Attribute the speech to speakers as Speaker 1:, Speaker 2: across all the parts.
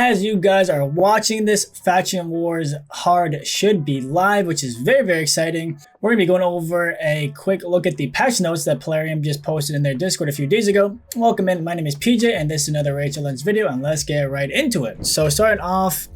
Speaker 1: as you guys are watching this, Faction Wars Hard should be live, which is very, very exciting. We're going to be going over a quick look at the patch notes that Plarium just posted in their Discord a few days ago. Welcome in, my name is PJ, and this is another Rachel Lens video, and let's get right into it. So starting off,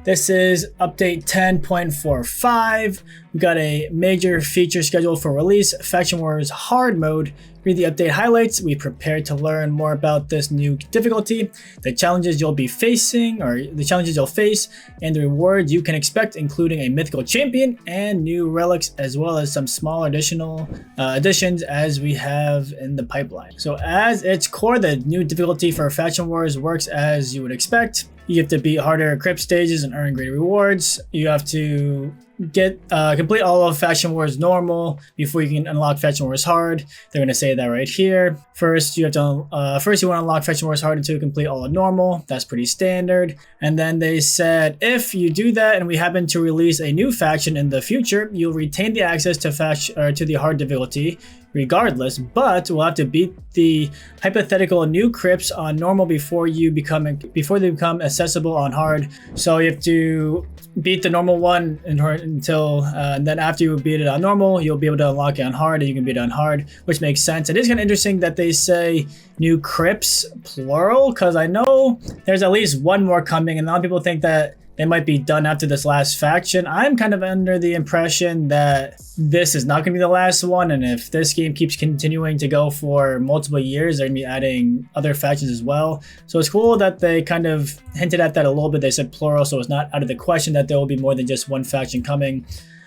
Speaker 1: this is update 10.45. We got a major feature scheduled for release, Faction Wars Hard mode. Read the update highlights. We prepared to learn more about this new difficulty, the challenges you'll be facing, or the challenges you'll face, and the rewards you can expect, including a mythical champion and new relics, as well as some small additional additions as we have in the pipeline. So as its core, the new difficulty for Faction Wars works as you would expect. You have to beat harder crypt stages and earn greater rewards. You have to complete all of Faction Wars normal before you can unlock Faction Wars Hard. They're going to say that right here. First, you want to unlock Faction Wars Hard until you complete all of normal. That's pretty standard. And then they said if you do that and we happen to release a new faction in the future, you'll retain the access to the hard difficulty regardless, but we'll have to beat the hypothetical new crypts on normal before they become accessible on hard. So you have to beat the normal one until then after you beat it on normal, you'll be able to unlock it on hard, and you can beat it on hard, which makes sense. It is kind of interesting that they say new crypts plural, because I know there's at least one more coming, and a lot of people think that they might be done after this last faction. I'm kind of under the impression that this is not going to be the last one, and if this game keeps continuing to go for multiple years, they're going to be adding other factions as well. So it's cool that they kind of hinted at that a little bit. They said plural, so it's not out of the question that there will be more than just one faction coming.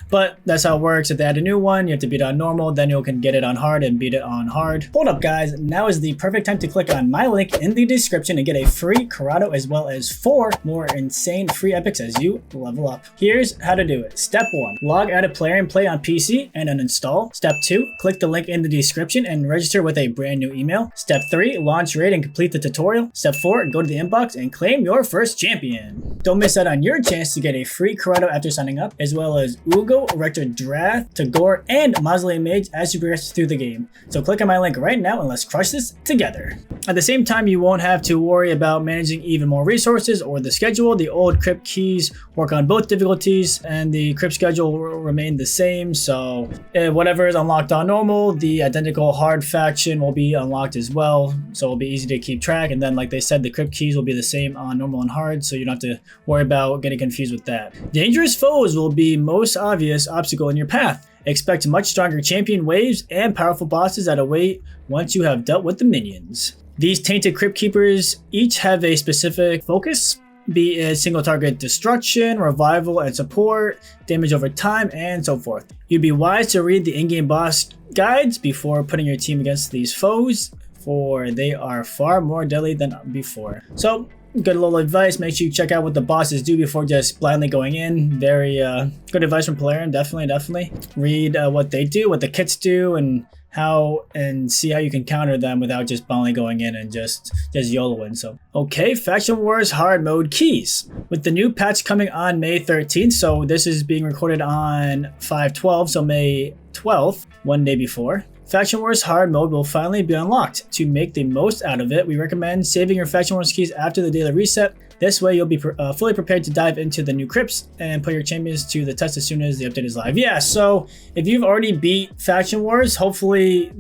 Speaker 1: But that's how it works. If they add a new one, you have to beat it on normal, then you can get it on hard and beat it on hard. Hold up guys, now is the perfect time to click on my link in the description and get a free Karato as well as 4 more insane free epics as you level up. Here's how to do it. Step 1, log out of Plarium Play on PC and uninstall. Step 2, click the link in the description and register with a brand new email. Step 3, launch raid and complete the tutorial. Step 4, go to the inbox and claim your first champion. Don't miss out on your chance to get a free Karato after signing up, as well as Uugo, Rector Drath, Tagoar, and Mausoleum Mage as you progress through the game. So click on my link right now and let's crush this together. At the same time, you won't have to worry about managing even more resources or the schedule. The old crypt keys work on both difficulties, and the crypt schedule will remain the same. So whatever is unlocked on normal, the identical hard faction will be unlocked as well. So it'll be easy to keep track. And then, like they said, the crypt keys will be the same on normal and hard, so you don't have to worry about getting confused with that. Dangerous foes will be most obvious obstacle in your path. Expect much stronger champion waves and powerful bosses that await once you have dealt with the minions. These tainted crypt keepers each have a specific focus, be it single target destruction, revival and support, damage over time, and so forth. You'd be wise to read the in-game boss guides before putting your team against these foes, for they are far more deadly than before. So good little advice. Make sure you check out what the bosses do before just blindly going in. Very good advice from Plarium. Definitely read what they do, what the kits do, and see how you can counter them without just blindly going in and just YOLOing. So okay, Faction Wars Hard mode keys. With the new patch coming on May 13th, so this is being recorded on 5/12, so May 12th, one day before. Faction Wars Hard mode will finally be unlocked. To make the most out of it, we recommend saving your Faction Wars keys after the daily reset. This way you'll be fully prepared to dive into the new crypts and put your champions to the test as soon as the update is live. Yeah, so if you've already beat Faction Wars, hopefully,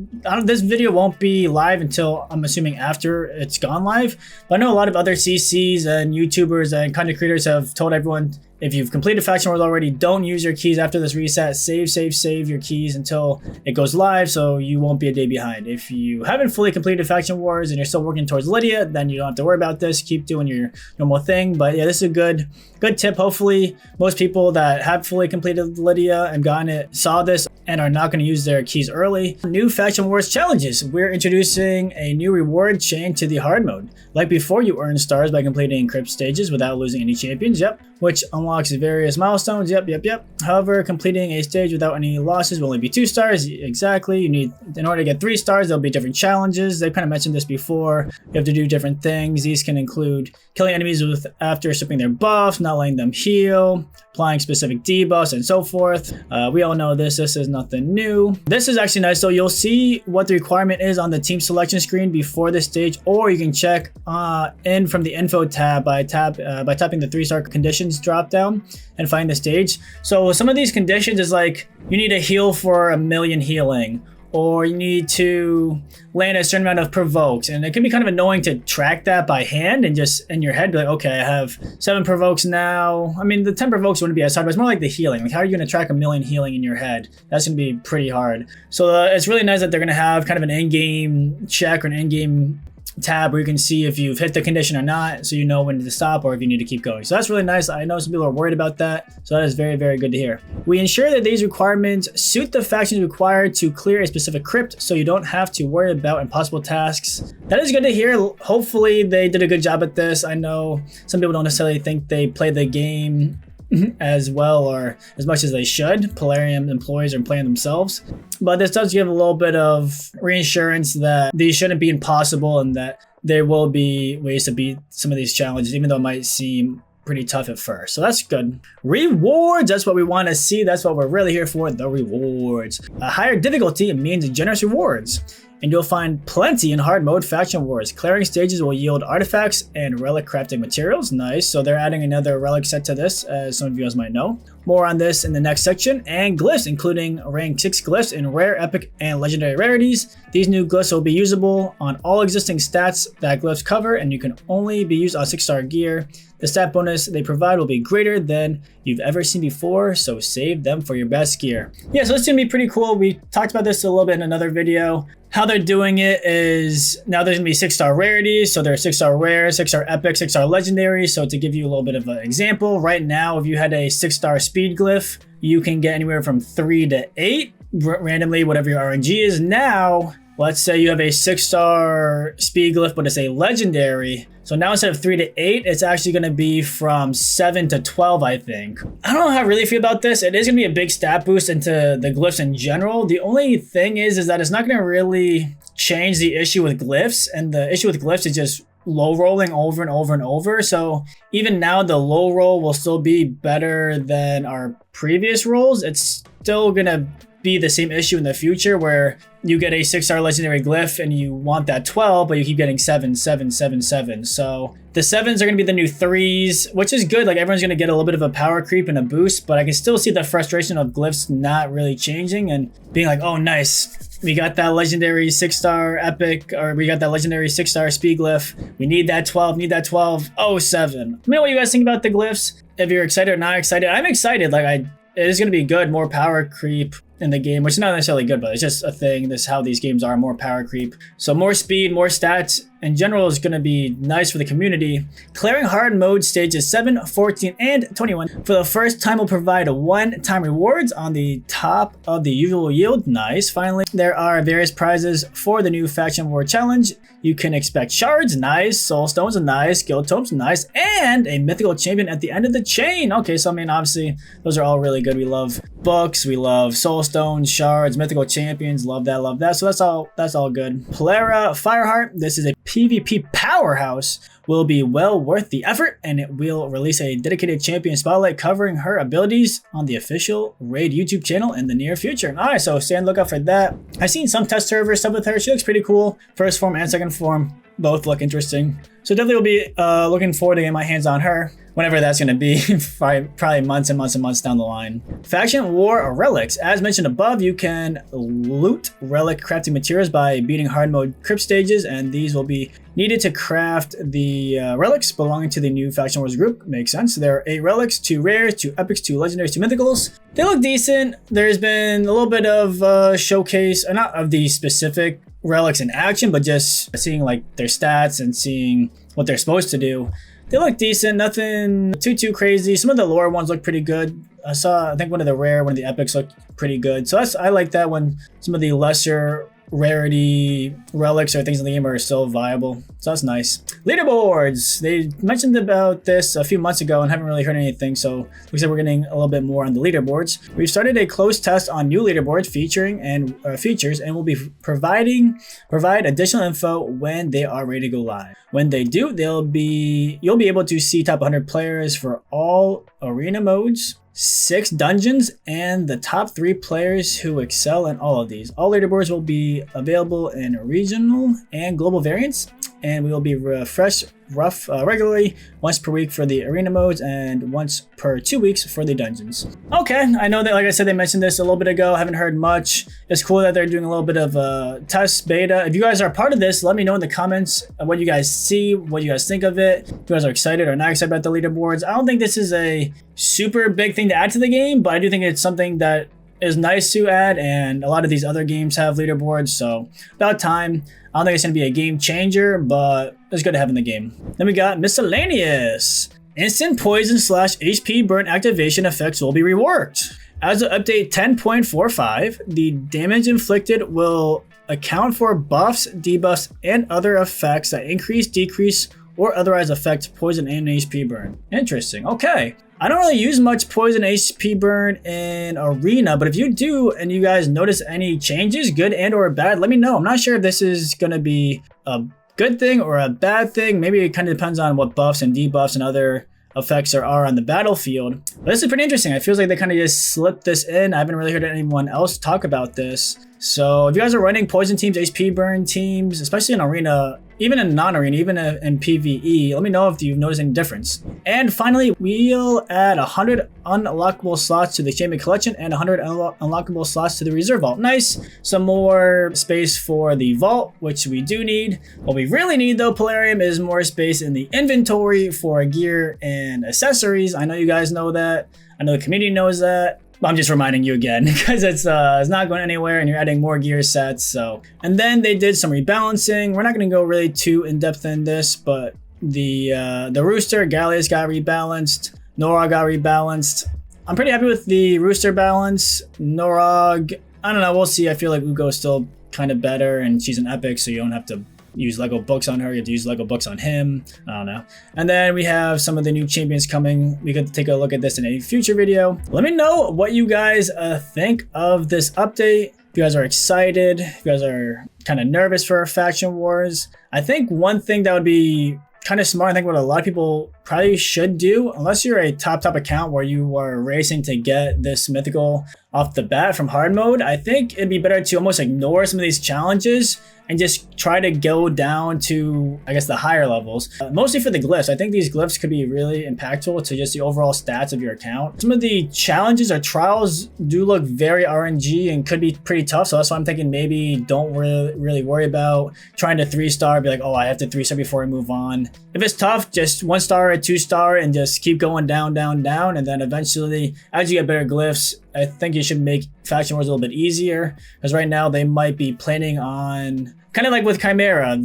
Speaker 1: this video won't be live until, I'm assuming, after it's gone live. But I know a lot of other CCs and YouTubers and content creators have told everyone, if you've completed Faction Wars already, don't use your keys after this reset. Save your keys until it goes live, so you won't be a day behind. If you haven't fully completed Faction Wars and you're still working towards Lydia, then you don't have to worry about this. Keep doing your normal thing. But yeah, this is a good tip. Hopefully, most people that have fully completed Lydia and gotten it saw this and are not going to use their keys early. New Faction Wars challenges. We're introducing a new reward chain to the hard mode. Like before, you earn stars by completing crypt stages without losing any champions. Yep. Which unlocks various milestones. Yep. However, completing a stage without any losses will only be 2 stars. Exactly. You need, in order to get 3 stars, there'll be different challenges. They've kind of mentioned this before. You have to do different things. These can include killing enemies after stripping their buffs, not letting them heal, applying specific debuffs, and so forth. We all know this. This is nothing new. This is actually nice. So you'll see what the requirement is on the team selection screen before this stage, or you can check in from the info tab by tapping the 3-star conditions drop down and find the stage. So some of these conditions is like you need to heal for 1,000,000 healing, or you need to land a certain amount of provokes, and it can be kind of annoying to track that by hand and just in your head be like, okay, I have 7 provokes now. I mean, the 10 provokes wouldn't be as hard, but it's more like the healing. Like, how are you going to track 1,000,000 healing in your head? That's going to be pretty hard. So it's really nice that they're going to have kind of an in-game check or an in-game tab where you can see if you've hit the condition or not, so you know when to stop or if you need to keep going. So that's really nice. I know some people are worried about that, so that is very, very good to hear. We ensure that these requirements suit the factions required to clear a specific crypt, so you don't have to worry about impossible tasks. That is good to hear. Hopefully they did a good job at this. I know some people don't necessarily think they played the game as well or as much as they should. Plarium employees are playing themselves, but this does give a little bit of reassurance that these shouldn't be impossible and that there will be ways to beat some of these challenges, even though it might seem pretty tough at first. So that's good. Rewards, that's what we want to see. That's what we're really here for, the rewards. A higher difficulty means generous rewards, and you'll find plenty in hard mode faction wars. Clearing stages will yield artifacts and relic crafting materials. Nice. So they're adding another relic set to this, as some of you guys might know. More on this in the next section. And glyphs, including rank 6 glyphs in rare, epic, and legendary rarities. These new glyphs will be usable on all existing stats that glyphs cover, and you can only be used on 6-star gear. The stat bonus they provide will be greater than you've ever seen before, so save them for your best gear. Yeah, so it's gonna be pretty cool. We talked about this a little bit in another video. How they're doing it is now there's gonna be 6-star rarities, so there's 6-star rare, 6-star epic, 6-star legendary. So to give you a little bit of an example, right now, if you had a 6-star speed glyph, you can get anywhere from 3 to 8 randomly, whatever your RNG is. Now, let's say you have a 6-star speed glyph, but it's a legendary. So now instead of 3 to 8, it's actually going to be from 7 to 12, I think. I don't know how I really feel about this. It is going to be a big stat boost into the glyphs in general. The only thing is that it's not going to really change the issue with glyphs. And the issue with glyphs is just low rolling over and over and over. So even now, the low roll will still be better than our previous rolls. It's still going to be the same issue in the future where you get a 6-star legendary glyph and you want that 12, but you keep getting 7, 7, 7, 7. So the 7s are going to be the new 3s, which is good. Like, everyone's going to get a little bit of a power creep and a boost, but I can still see the frustration of glyphs not really changing and being like, oh, nice. We got that legendary 6-star epic, or we got that legendary 6-star speed glyph. We need that 12, need that 12. Oh, 7. Let me know what you guys think about the glyphs. If you're excited or not excited. I'm excited. Like, it is going to be good. More power creep in the game, which is not necessarily good, but it's just a thing. This is how these games are, more power creep. So more speed, more stats in general is going to be nice for the community. Clearing hard mode stages 7, 14, and 21 for the first time will provide one-time rewards on the top of the usual yield. Nice. Finally, there are various prizes for the new faction war challenge. You can expect shards, nice, soul stones, nice, guild tomes, nice, and a mythical champion at the end of the chain. Okay, so I mean, obviously, those are all really good. We love books, we love soul stones, shards, mythical champions, love that, love that. So that's all good. Polara Fireheart, this is a PvP powerhouse, will be well worth the effort, and it will release a dedicated champion spotlight covering her abilities on the official Raid YouTube channel in the near future. Alright, so stay on the lookout for that. I've seen some test server stuff with her. She looks pretty cool. First form and second form both look interesting. So definitely will be looking forward to getting my hands on her, whenever that's going to be, probably months and months and months down the line. Faction War Relics. As mentioned above, you can loot relic crafting materials by beating hard mode crypt stages, and these will be needed to craft the relics belonging to the new Faction Wars group. Makes sense. There are 8 relics, 2 rares, 2 epics, 2 legendaries, 2 mythicals. They look decent. There's been a little bit of showcase, not of the specific relics in action, but just seeing like their stats and seeing what they're supposed to do. They look decent, nothing too crazy. Some of the lore ones look pretty good. I think one of the rare, one of the epics looked pretty good. So I like that when some of the lesser rarity relics or things in the game are still viable. So that's nice. Leaderboards. They mentioned about this a few months ago and haven't really heard anything. So looks like we're getting a little bit more on the leaderboards. We've started a closed test on new leaderboards featuring and features, and we'll be provide additional info when they are ready to go live. When they do, you'll be able to see top 100 players for all arena modes, 6 dungeons, and the top 3 players who excel in all of these. All leaderboards will be available in regional and global variants, and we will be refreshed regularly once per week for the arena modes and once per 2 weeks for the dungeons. Okay, I know that, like I said, they mentioned this a little bit ago. I haven't heard much. It's cool that they're doing a little bit of a test beta. If you guys are part of this, let me know in the comments what you guys see, what you guys think of it. If you guys are excited or not excited about the leaderboards. I don't think this is a super big thing to add to the game, but I do think it's something that is nice to add, and a lot of these other games have leaderboards, so about time. I don't think it's going to be a game changer, but it's good to have in the game. Then we got miscellaneous. Instant poison / HP burn activation effects will be reworked. As of update 10.45, the damage inflicted will account for buffs, debuffs, and other effects that increase, decrease, or otherwise affect poison and HP burn. Interesting. Okay. I don't really use much poison HP burn in arena, but if you do and you guys notice any changes, good and or bad, let me know. I'm not sure if this is going to be a good thing or a bad thing. Maybe it kind of depends on what buffs and debuffs and other effects there are on the battlefield. But this is pretty interesting. It feels like they kind of just slipped this in. I haven't really heard anyone else talk about this. So if you guys are running poison teams, HP burn teams, especially in arena, even in non-arena, even in PvE, let me know if you've noticed any difference. And finally, we'll add 100 unlockable slots to the Champion Collection and 100 unlockable slots to the Reserve Vault. Nice. Some more space for the Vault, which we do need. What we really need though, Polarium, is more space in the inventory for gear and accessories. I know you guys know that. I know the community knows that. I'm just reminding you again because it's not going anywhere and you're adding more gear sets. So, and then they did some rebalancing. We're not going to go really too in depth in this, but the Rooster, Gallius got rebalanced. Norog got rebalanced. I'm pretty happy with the Rooster balance. Norog, I don't know. We'll see. I feel like Uugo is still kind of better and she's an epic, so you don't have to use Lego books on her, you have to use Lego books on him. I don't know. And then we have some of the new champions coming. We could take a look at this in a future video. Let me know what you guys think of this update. If you guys are excited, if you guys are kind of nervous for faction wars. I think one thing that would be kind of smart, I think what a lot of people probably should do, unless you're a top account where you are racing to get this mythical off the bat from hard mode, I think it'd be better to almost ignore some of these challenges and just try to go down to, I guess, the higher levels. Mostly for the glyphs. I think these glyphs could be really impactful to just the overall stats of your account. Some of the challenges or trials do look very RNG and could be pretty tough, so that's why I'm thinking maybe don't really worry about trying to 3-star, be like, oh, I have to 3-star before I move on. If it's tough, just 1-star or 2-star and just keep going down, and then eventually, as you get better glyphs, I think you should make faction wars a little bit easier, because right now they might be planning on, kind of like with Chimera,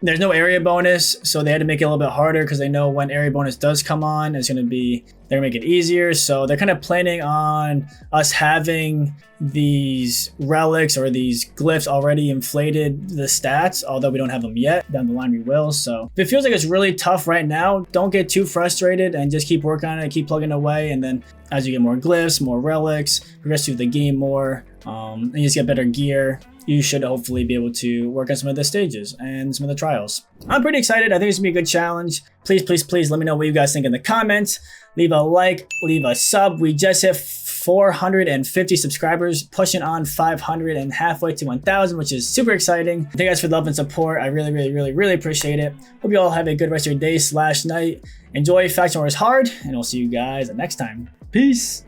Speaker 1: there's no area bonus, so they had to make it a little bit harder because they know when area bonus does come on, they're gonna make it easier. So they're kind of planning on us having these relics or these glyphs already inflated the stats, although we don't have them yet. Down the line we will. So if it feels like it's really tough right now, don't get too frustrated and just keep working on it, keep plugging away, and then as you get more glyphs, more relics, progress through the game more, and you just get better gear, you should hopefully be able to work on some of the stages and some of the trials. I'm pretty excited. I think it's gonna be a good challenge. Please let me know what you guys think in the comments. Leave a like, leave a sub. We just hit 450 subscribers, pushing on 500 and halfway to 1,000, which is super exciting. Thank you guys for the love and support. I really appreciate it. Hope you all have a good rest of your day / night. Enjoy Faction Wars Hard, and we'll see you guys next time. Peace.